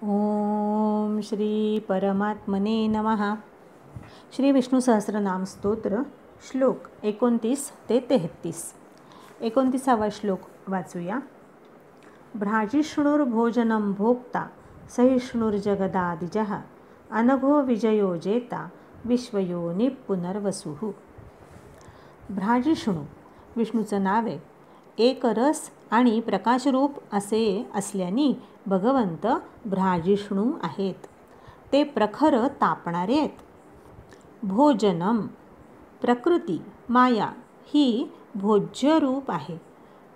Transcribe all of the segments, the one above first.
ओम श्री परमात्मने नमः. श्री विष्णू सहस्रनाम स्तोत्र श्लोक 29 ते 33. 29वा श्लोक वाचूया. भ्राजिष्णुर्भोजनं भोक्ता सहिष्णुर्जगदादिजः अनघो विजयो जेता विश्वयोनी पुनर्वसुः. भ्राजिष्णू विष्णूचं नाव आहे. एक रस आणि प्रकाशरूप असे असल्याने भगवंत भ्राजिष्णू आहेत. ते प्रखर तापणारे आहेत. भोजनम प्रकृती माया ही भोज्य रूप आहे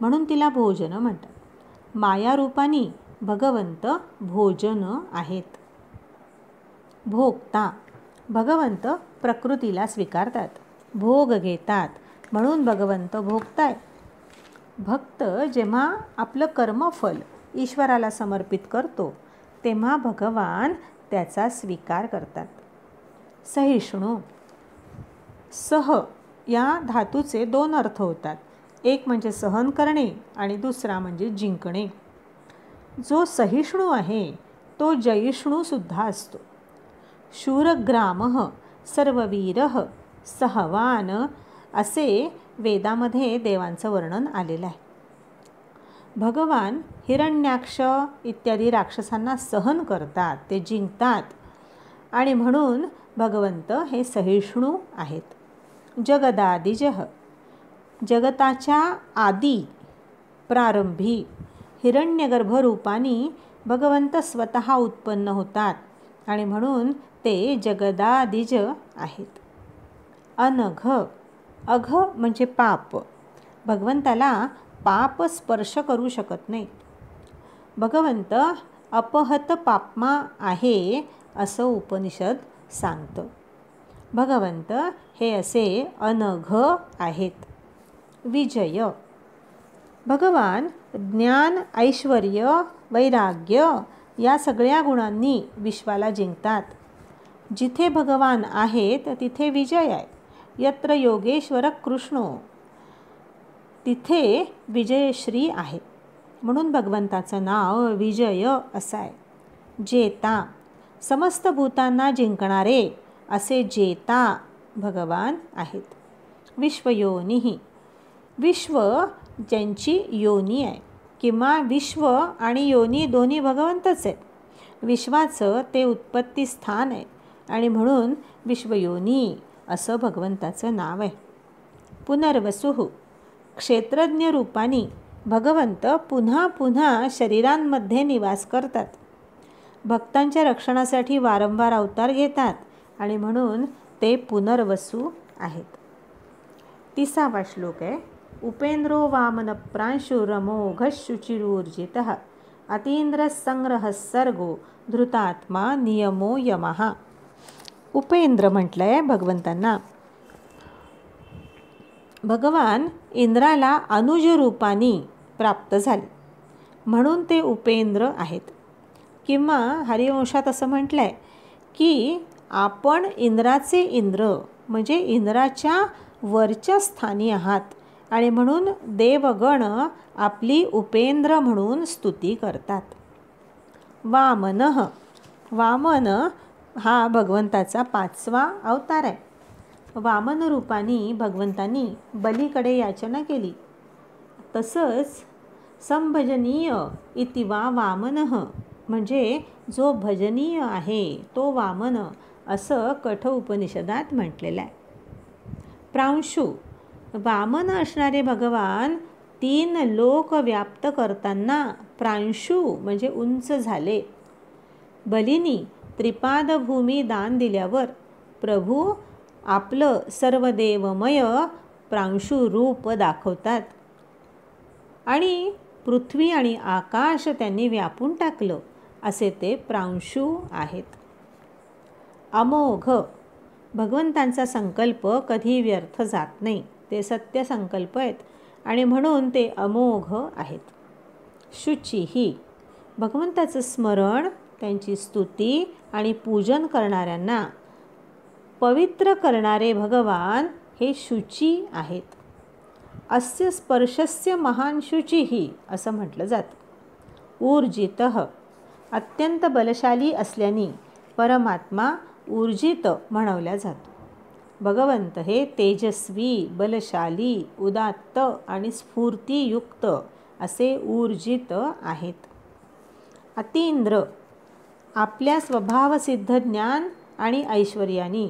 म्हणून तिला भोजन म्हणतात. माया रूपाने भगवंत भोजन आहेत. भोगता भगवंत प्रकृतीला स्वीकारतात, भोग घेतात म्हणून भगवंत भोगताय. भक्त जेव्हा आपलं कर्मफल ईश्वराला समर्पित करतो तेव्हा भगवान त्याचा स्वीकार करतात. सहिष्णू सह या धातूचे दोन अर्थ होतात. एक म्हणजे सहन करणे आणि दुसरा म्हणजे जिंकणे. जो सहिष्णू आहे तो जयिष्णू सुद्धा असतो. शूरग्रामः सर्ववीरः सहवान असे वेदामध्ये देवांचं वर्णन आलेलं आहे. भगवान हिरण्याक्ष इत्यादी राक्षसांना सहन करतात, ते जिंकतात आणि म्हणून भगवंत हे सहिष्णू आहेत. जगदादिजः जगताच्या आदी प्रारंभी हिरण्यगर्भ रूपाने भगवंत स्वतः उत्पन्न होतात आणि म्हणून ते जगदादिज आहेत. अनघ अघ म्हणजे पाप. भगवंताला पाप स्पर्श करू शकत नाही. भगवंत अपहत पाप्मा आहे असं उपनिषद सांगतं. भगवंत हे असे अनघ आहेत. विजय भगवान ज्ञान ऐश्वर्य वैराग्य या सगळ्या गुणांनी विश्वाला जिंकतात. जिथे भगवान आहेत तिथे विजय आहे. यत्र योगेश्वर कृष्णो तिथे विजयश्री आहे म्हणून भगवंताचं नाव विजय असं आहे. जेता समस्त भूतांना जिंकणारे असे जेता भगवान आहेत. विश्वयोनी विश्व ज्यांची योनी आहे किंवा विश्व आणि योनी दोन्ही भगवंतच आहेत. विश्वाचं ते उत्पत्ती स्थान आहे आणि म्हणून विश्वयोनी असं भगवंताचं नाव आहे. पुनर्वसुः क्षेत्रज्ञ रूपाने भगवंत पुन्हा पुन्हा शरीरांमध्ये निवास करतात. भक्तांच्या रक्षणासाठी वारंवार अवतार घेतात आणि म्हणून ते पुनर्वसू आहेत. 30वा श्लोक आहे. उपेंद्रो वामन प्रांशुरमोघ शुचिरूर्जितः अतींद्र संग्रह सर्गो धृतात्मा नियमो यमः. उपेंद्र म्हटलं आहे भगवंतांना. भगवान इंद्राला अनुज रूपाने प्राप्त झाले म्हणून ते उपेंद्र आहेत. किंवा हरिवंशात असं म्हटलं आहे की आपण इंद्राचे इंद्र म्हणजे इंद्राच्या वरच्या स्थानी आहात आणि म्हणून देवगण आपली उपेंद्र म्हणून स्तुती करतात. वामनः वामन हा भगवंताचा 5वा अवतार आहे. वामन रूपाने भगवंतांनी बलीकडे याचना केली. तसंच संभजनीय इति वा वामनः म्हणजे जो भजनीय आहे तो वामन असं कठ उपनिषदात म्हटलेलं आहे. प्रांशु वामन असणारे भगवान 3 लोक व्याप्त करताना प्रांशु म्हणजे उंच झाले. बलीनी त्रिपादभूमी दान दिल्यावर प्रभू आपलं सर्वदेवमय प्रांशु रूप दाखवतात आणि पृथ्वी आणि आकाश त्यांनी व्यापून टाकलं असे ते प्रांशु आहेत. अमोघ भगवंतांचा संकल्प कधी व्यर्थ जात नाही. ते सत्य संकल्प आहेत आणि म्हणून ते अमोघ आहेत. शुचिही भगवंताचं स्मरण त्यांची स्तुती आणि पूजन करणाऱ्यांना पवित्र करणारे भगवान हे शुची आहेत. अस्य स्पर्शस्य महान शुचिः असं म्हटलं जातं. ऊर्जितः अत्यंत बलशाली असल्याने परमात्मा ऊर्जित म्हणवला जातो. भगवंत हे तेजस्वी, बलशाली, उदात्त आणि स्फूर्तियुक्त असे ऊर्जित आहेत. अतींद्र आपल्या स्वभावसिद्ध ज्ञान आणि ऐश्वर्याने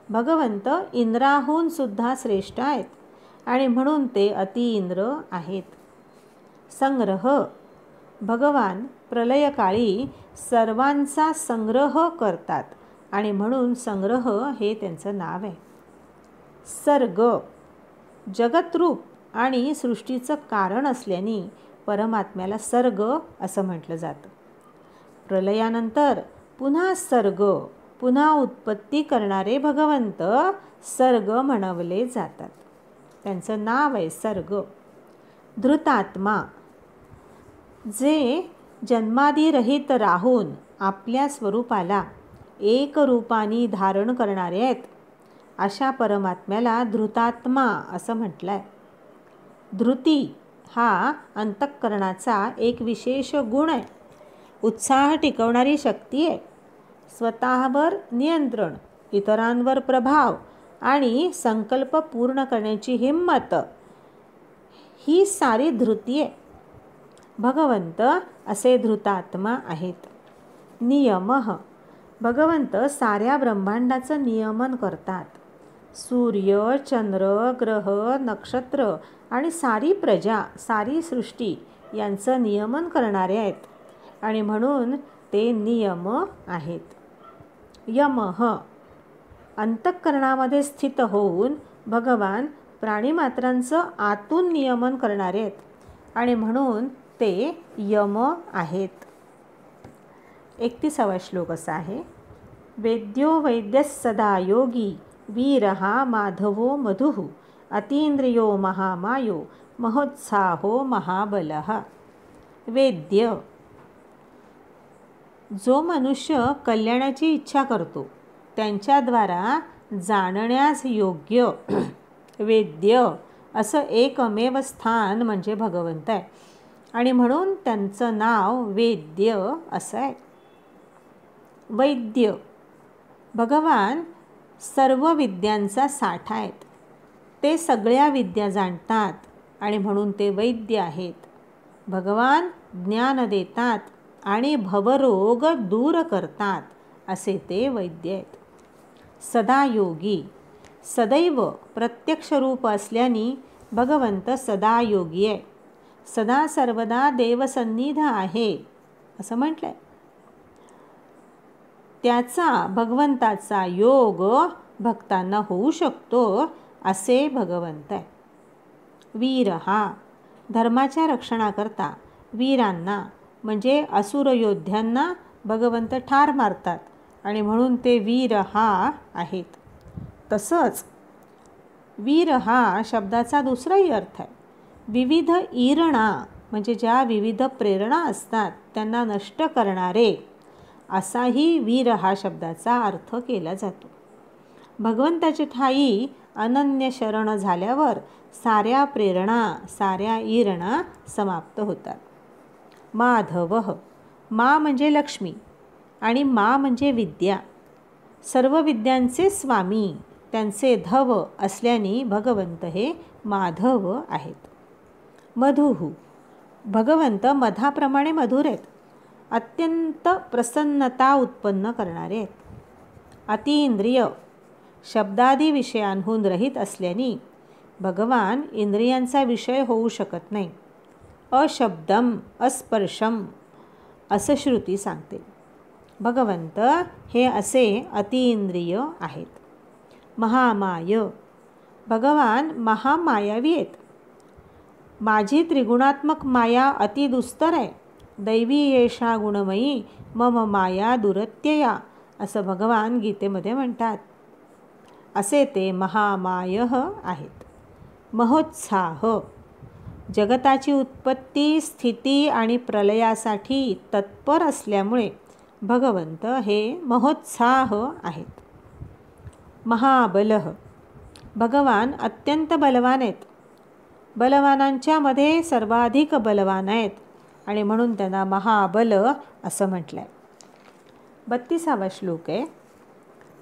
भगवंत इंद्राहून सुद्धा श्रेष्ठ आहेत आणि म्हणून ते अतींद्र आहेत. संग्रह भगवान प्रलयकाळी सर्वांचा संग्रह करतात आणि म्हणून संग्रह हे त्यांचं नाव आहे. सर्ग जगतरूप आणि सृष्टीचं कारण असल्याने परमात्म्याला सर्ग असं म्हटलं जातं. प्रलयानंतर पुन्हा सर्ग, पुन्हा उत्पत्ती करणारे भगवंत सर्ग म्हणवले जातात. त्यांचं नाव आहे सर्ग. धृतात्मा जे जन्मादिरहित राहून आपल्या स्वरूपाला एक रूपाने धारण करणारे आहेत, अशा परमात्म्याला धृतात्मा असं म्हटलं आहे. धृती हा अंतःकरणाचा एक विशेष गुण आहे. उत्साह टिकवणारी शक्ती आहे. स्वतःवर नियंत्रण, इतरांवर प्रभाव आणि संकल्प पूर्ण करण्याची हिंमत, ही सारी धृती आहे. भगवंत असे धृतात्मा आहेत. नियमः भगवंत साऱ्या ब्रह्मांडाचं नियमन करतात. सूर्य, चंद्र, ग्रह, नक्षत्र आणि सारी प्रजा, सारी सृष्टी यांचं नियमन करणारे आहेत आणि म्हणून ते नियम आहेत. यमः अंतःकरणामध्ये स्थित होऊन भगवान प्राणीमात्रांचं आतून नियमन करणारे आहेत आणि म्हणून ते यम आहेत. 31वा श्लोक असा आहे. वेद्यो वैद्यः सदा योगी वीरहा माधवो मधुः अतींद्रियो महामायो महोत्साहो महाबलः. वेद्य जो मनुष्य कल्याणाची इच्छा करतो त्यांच्याद्वारा जाणण्यास योग्य वेद्य असं एकमेव स्थान म्हणजे भगवंत आहे आणि म्हणून त्यांचं नाव वेद्य असं आहे. वैद्य भगवान सर्व विद्यांचा साठा आहेत. ते सगळ्या विद्या जाणतात आणि म्हणून ते वैद्य आहेत. भगवान ज्ञान देतात आणि भवरोग दूर करतात असे ते वैद्य आहेत. सदायोगी सदैव प्रत्यक्ष रूप असल्याने भगवंत सदायोगी आहे. सदा सर्वदा देवसन्निध आहे असं म्हटलं आहे. त्याचा भगवंताचा योग भक्तांना होऊ शकतो असे भगवंत आहे. वीर हा धर्माच्या रक्षणाकरता वीरांना म्हणजे असुर योद्ध्यांना भगवंत ठार मारतात आणि म्हणून ते वीर हा आहेत. तसंच वीर हा शब्दाचा दुसराही अर्थ आहे. विविध ईरणा म्हणजे ज्या विविध प्रेरणा असतात त्यांना नष्ट करणारे असाही वीर हा शब्दाचा अर्थ केला जातो. भगवंताची ठाई अनन्य शरण झाल्यावर साऱ्या प्रेरणा, साऱ्या ईरणा समाप्त होतात. माधव मा म्हणजे लक्ष्मी आणि मा म्हणजे विद्या. सर्व विद्यांचे स्वामी त्यांचे धव असल्याने भगवंत हे माधव आहेत. मधुः भगवंत मधाप्रमाणे मधुर आहेत. अत्यंत प्रसन्नता उत्पन्न करणारे आहेत. अतींद्रिय शब्दादी विषयांहून रहित असल्याने भगवान इंद्रियांचा विषय होऊ शकत नाही. अशब्दम अस्पर्शम असं श्रुती सांगते. भगवंत हे असे अतींद्रिय आहेत. महामाय भगवान महामायावी आहेत. माझी त्रिगुणात्मक माया अतिदुस्तर आहे. दैवी येषा गुणमयी मम माया दुरत्यया असं भगवान गीतेमध्ये म्हणतात. असे ते महामाय आहेत. महोत्साह जगताची उत्पत्ती, स्थिती आणि प्रलयासाठी तत्पर असल्यामुळे भगवंत हे महोत्साह आहेत. महाबलः भगवान अत्यंत बलवान आहेत. बलवानांच्या मध्ये सर्वाधिक बलवान आहेत आणि म्हणून त्यांना महाबल असं म्हटलं आहे. 32वा श्लोक आहे.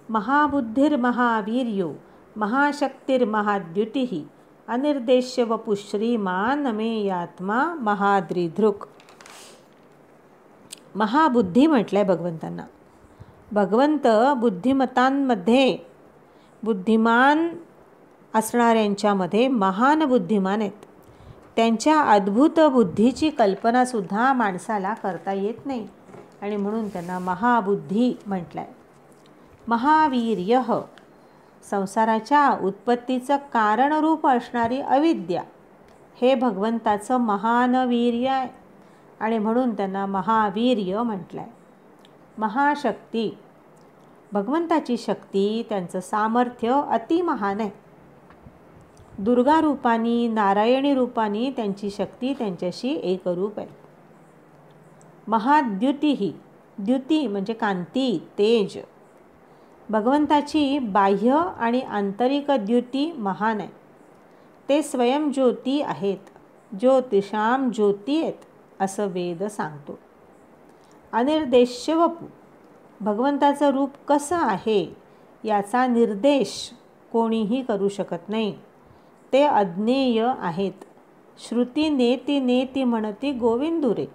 महाबुद्धिर्महावीर्यो महाशक्तिर्महाद्युतिः अनिर्देश्य वपु श्रीमान अमेयात्मा महाद्रिधृक्. महाबुद्धी म्हटलं आहे भगवंतांना. भगवंत बुद्धिमतांमध्ये, बुद्धिमान असणाऱ्यांच्यामध्ये महान बुद्धिमान आहेत. त्यांच्या अद्भुत बुद्धीची कल्पनासुद्धा माणसाला करता येत नाही आणि म्हणून त्यांना महाबुद्धी म्हटलं आहे. महावीर्य, संसाराच्या उत्पत्तीचं कारणरूप असणारी अविद्या, हे भगवंताचं महान वीर्य आहे आणि म्हणून त्यांना महावीर्य म्हटलं आहे. महाशक्ती, भगवंताची शक्ती, त्यांचं सामर्थ्य अतिमहान आहे. दुर्गा रूपानी, नारायणी रूपानी त्यांची शक्ती त्यांच्याशी एकरूप आहे. महाद्युतिः, द्युती म्हणजे कांती, तेज. भगवंताची बाह्य आणि आंतरिक द्युती महान आहे. ते स्वयंज्योती आहेत. ज्योतिषाम ज्योती आहेत असं वेद सांगतो. अनिर्देश्य वपु, भगवंताचं रूप कसं आहे याचा निर्देश कोणीही करू शकत नाही. ते अज्ञेय आहेत. श्रुती नेती नेती म्हणती गोविंदुरे.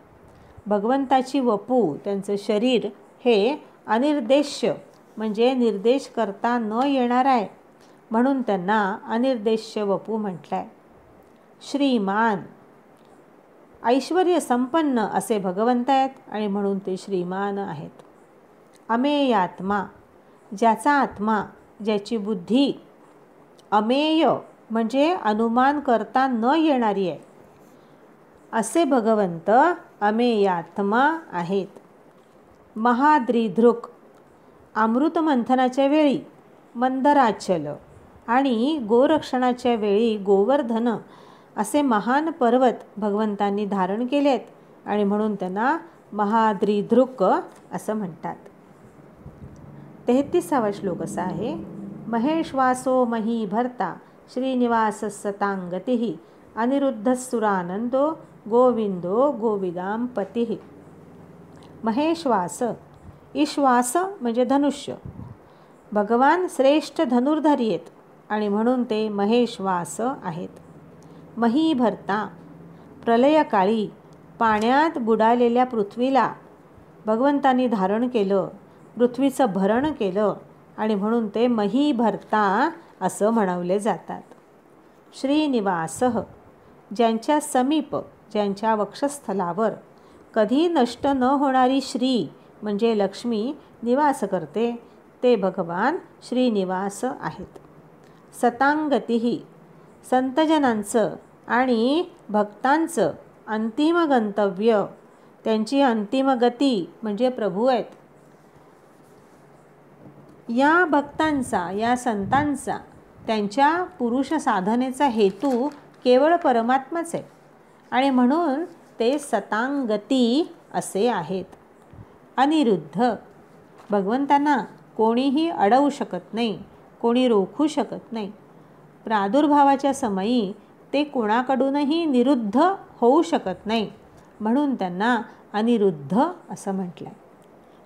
भगवंताची वपू, त्यांचं शरीर हे अनिर्देश्य म्हणजे निर्देश करता न येणार आहे म्हणून त्यांना अनिर्देश्य वपू म्हटलं आहे. श्रीमान, ऐश्वर्य संपन्न असे भगवंत आहेत आणि म्हणून ते श्रीमान आहेत. अमेयात्मा, ज्याचा आत्मा, ज्याची बुद्धी अमेय म्हणजे अनुमान करता न येणारी आहे, असे भगवंत अमेयात्मा आहेत. महाद्रिधृक्, अमृत मंथनाच्या वेळी मंदराचल आणि गोरक्षणाच्या वेळी गोवर्धन असे महान पर्वत भगवंतांनी धारण केलेत आणि म्हणून त्यांना महाद्रिधृक् असं म्हणतात. 33वा श्लोक असा आहे. महेश्वासो महीभर्ता श्रीनिवास सतांगतिः अनिरुद्धसुरानंदो गोविंदो गोविदाम पतिः. महेश्वास, ईश्वास म्हणजे धनुष्य. भगवान श्रेष्ठ धनुर्धारी आहेत आणि म्हणून ते महेश्वास आहेत. महीभर्ता, प्रलयकाळी पाण्यात बुडालेल्या पृथ्वीला भगवंतांनी धारण केलं, पृथ्वीचं भरण केलं आणि म्हणून ते महीभर्ता असं म्हणवले जातात. श्रीनिवास, ज्यांच्या समीप, ज्यांच्या वक्षस्थलावर कधी नष्ट न होणारी श्री म्हणजे लक्ष्मी निवास करते, ते भगवान श्रीनिवास आहेत. सतांगतिः, संतजनांचं आणि भक्तांचं अंतिम गंतव्य, त्यांची अंतिम गती म्हणजे प्रभू आहेत. या भक्तांचा, या संतांचा, त्यांच्या पुरुष साधनेचा हेतू केवळ परमात्माच आहे आणि म्हणून ते सतांगती असे आहेत. अनिरुद्ध, भगवंतांना कोणीही अडवू शकत नाही, कोणी रोखू शकत नाही. प्रादुर्भावाच्या समयी ते कोणाकडूनही निरुद्ध होऊ शकत नाही म्हणून त्यांना अनिरुद्ध असं म्हटलं आहे.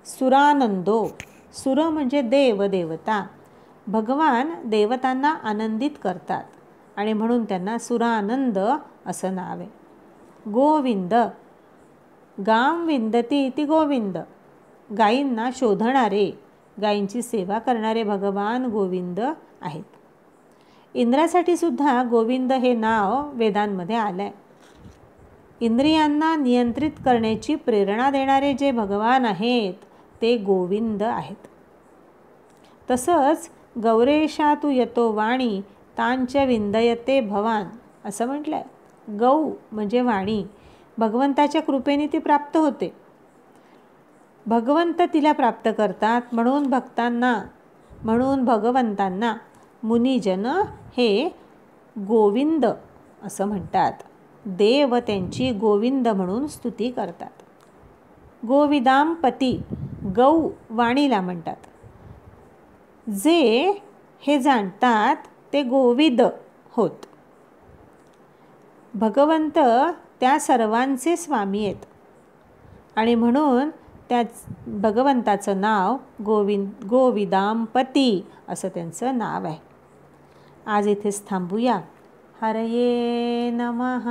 सुरानंदो, सुर म्हणजे देव, देवता. भगवान देवतांना आनंदित करतात आणि म्हणून त्यांना सुरानंद असं नाव आहे. गोविंद, गाम विंदती इति गोविंद, गायींना शोधणारे, गायींची सेवा करणारे भगवान गोविंद आहेत. इंद्रासाठी सुद्धा गोविंद हे नाव वेदांमध्ये आलं आहे. इंद्रियांना नियंत्रित करण्याची प्रेरणा देणारे जे भगवान आहेत ते गोविंद आहेत. तसंच गौरेशा तू यतो वाणी तांच विंदयते भवान असं म्हटलं आहे. गौ म्हणजे वाणी, भगवंताच्या कृपेने ती प्राप्त होते. भगवंत तिला प्राप्त करतात म्हणून भगवंतांना मुनिजन हे गोविंद असं म्हणतात. देव त्यांची गोविंद म्हणून स्तुती करतात. गोविदाम पती, गौ वाणीला म्हणतात. जे हे जाणतात ते गोविद होत. भगवंत त्या सर्वांचे स्वामी आहेत. आणि म्हणून त्याच भगवंताचं नाव गोविदांपती असं त्यांचं नाव आहे. आज इथेच थांबूया. हरये नमः.